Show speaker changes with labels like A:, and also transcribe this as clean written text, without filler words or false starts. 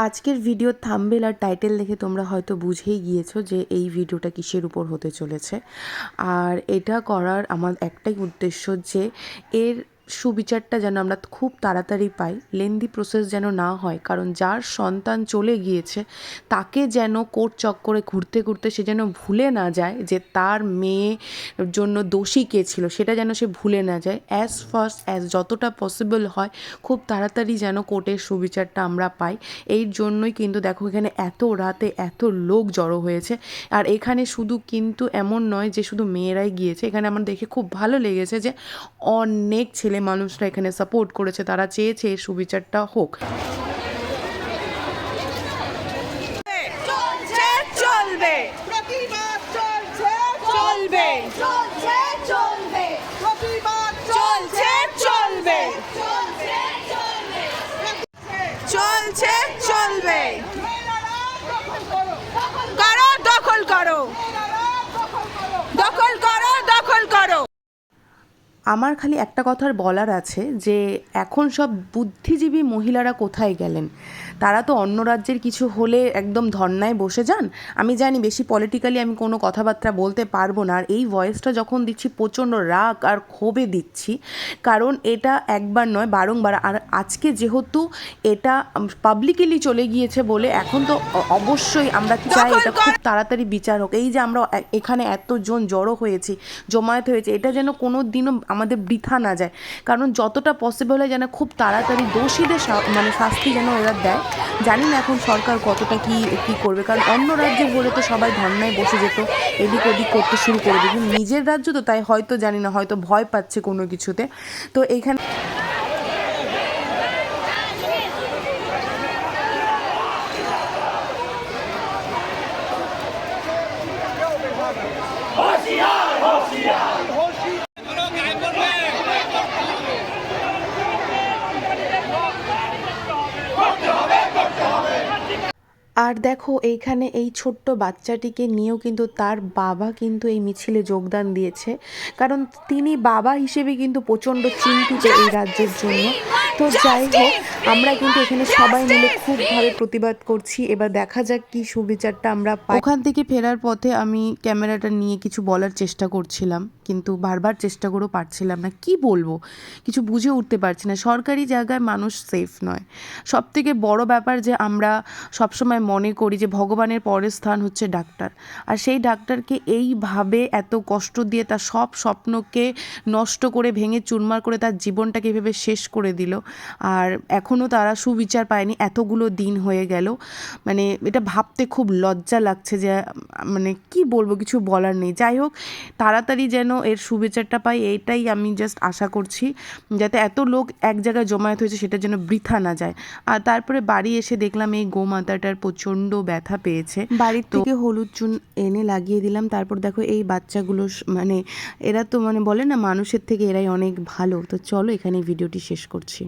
A: আজকের ভিডিওর থাম্বনেল আর টাইটেল দেখে তোমরা হয়তো বুঝেই গিয়েছো যে এই ভিডিওটা কিসের উপর হতে চলেছে। আর এটা করার আমার একটাই উদ্দেশ্য যে এর সুবিচারটা যেন আমরা খুব তাড়াতাড়ি পাই, লেন্দি প্রসেস যেন না হয়। কারণ যার সন্তান চলে গিয়েছে তাকে যেন কোর্ট চক্করে ঘুরতে ঘুরতে সে যেন ভুলে না যায় যে তার মেয়ের জন্য দোষী কে ছিল, সেটা যেন সে ভুলে না যায়। অ্যাজ ফাস্ট অ্যাজ যতটা পসিবল হয় খুব তাড়াতাড়ি যেন কোর্টের সুবিচারটা আমরা পাই। এই জন্যই কিন্তু দেখো এখানে এত রাতে এত লোক জড়ো হয়েছে। আর এখানে শুধু কিন্তু এমন নয় যে শুধু মেয়েরাই গিয়েছে, এখানে আমার দেখে খুব ভালো লেগেছে যে অনেক ছেলে মানুষরা এখানে সাপোর্ট করেছে, তারা চেয়েছে এর সুবিচারটা হোক। আমার খালি একটা কথার বলার আছে যে এখন সব বুদ্ধিজীবী মহিলারা কোথায় গেলেন? তারা তো অন্য রাজ্যের কিছু হলে একদম ধর্নায় বসে যান। আমি জানি বেশি পলিটিক্যালি আমি কোনো কথাবার্তা বলতে পারবো না, আর এই ভয়েসটা যখন দিচ্ছি প্রচণ্ড রাগ আর ক্ষোভে দিচ্ছি, কারণ এটা একবার নয় বারংবার। আর আজকে যেহেতু এটা পাবলিকলি চলে গিয়েছে বলে এখন তো অবশ্যই আমরা চাই এটা খুব তাড়াতাড়ি বিচার হোক। এই যে আমরা এখানে এতজন জড়ো হয়েছি, জমায়েত হয়েছে, এটা যেন কোনো দিনও আমাদের বৃথা না যায়। কারণ যতটা পসিবল হয় যেন খুব তাড়াতাড়ি দোষীদের মানে শাস্তি যেন এরা দেয়। জানি না এখন সরকার কতটা কি করবে, কারণ অন্য রাজ্যে বলে তো সবাই ধর্নায় বসে যেত, এদিক ওদিক করতে শুরু করে দেবে। নিজের রাজ্য তো তাই হয়তো জানি না, হয়তো ভয় পাচ্ছে কোনো কিছুতে। তো এইখানে আর দেখো এইখানে এই ছোট্ট বাচ্চাটিকে নিয়েও কিন্তু তার বাবা কিন্তু এই মিছিলে যোগদান দিয়েছে, কারণ তিনি বাবা হিসেবে কিন্তু প্রচণ্ড চিন্তিত এই রাজ্যের জন্য। তো যাই হোক, আমরা কিন্তু এখানে সবাই মিলে খুবভাবে প্রতিবাদ করছি। এবার দেখা যাক কি সুবিচারটা আমরা পাই। ওখান থেকে ফেরার পথে আমি ক্যামেরাটা নিয়ে কিছু বলার চেষ্টা করছিলাম, কিন্তু বারবার চেষ্টা করেও পারছিলাম না। কি বলবো কিছু বুঝে উঠতে পারছি না। সরকারি জায়গায় মানুষ সেফ নয়। সবথেকে বড় ব্যাপার যে আমরা সবসময় মনে করি যে ভগবানের পরের স্থান হচ্ছে ডাক্তার, আর সেই ডাক্তারকে এইভাবে এত কষ্ট দিয়ে তার সব স্বপ্নকে নষ্ট করে ভেঙে চুরমার করে তার জীবনটাকে এভাবে শেষ করে দিল। আর এখনও তারা সুবিচার পায়নি, এতগুলো দিন হয়ে গেল। মানে এটা ভাবতে খুব লজ্জা লাগছে যে মানে কি বলবো, কিছু বলার নেই। যাই হোক, তাড়াতাড়ি যেন এর সুবিচারটা পাই, এইটাই আমি জাস্ট আশা করছি, যাতে এত লোক এক জায়গায় জমায়েত হয়েছে সেটা যেন বৃথা না যায়। আর তারপরে বাড়ি এসে দেখলাম এই গোমাতাটার প্রচণ্ড ব্যথা পেয়েছে। বাড়ির থেকে হলুদ চুন এনে লাগিয়ে দিলাম। তারপর দেখো এই বাচ্চাগুলো মানে এরা তো মানে বলে না মানুষের থেকে এরাই অনেক ভালো। তো চলো এখানে ভিডিওটি শেষ করছি।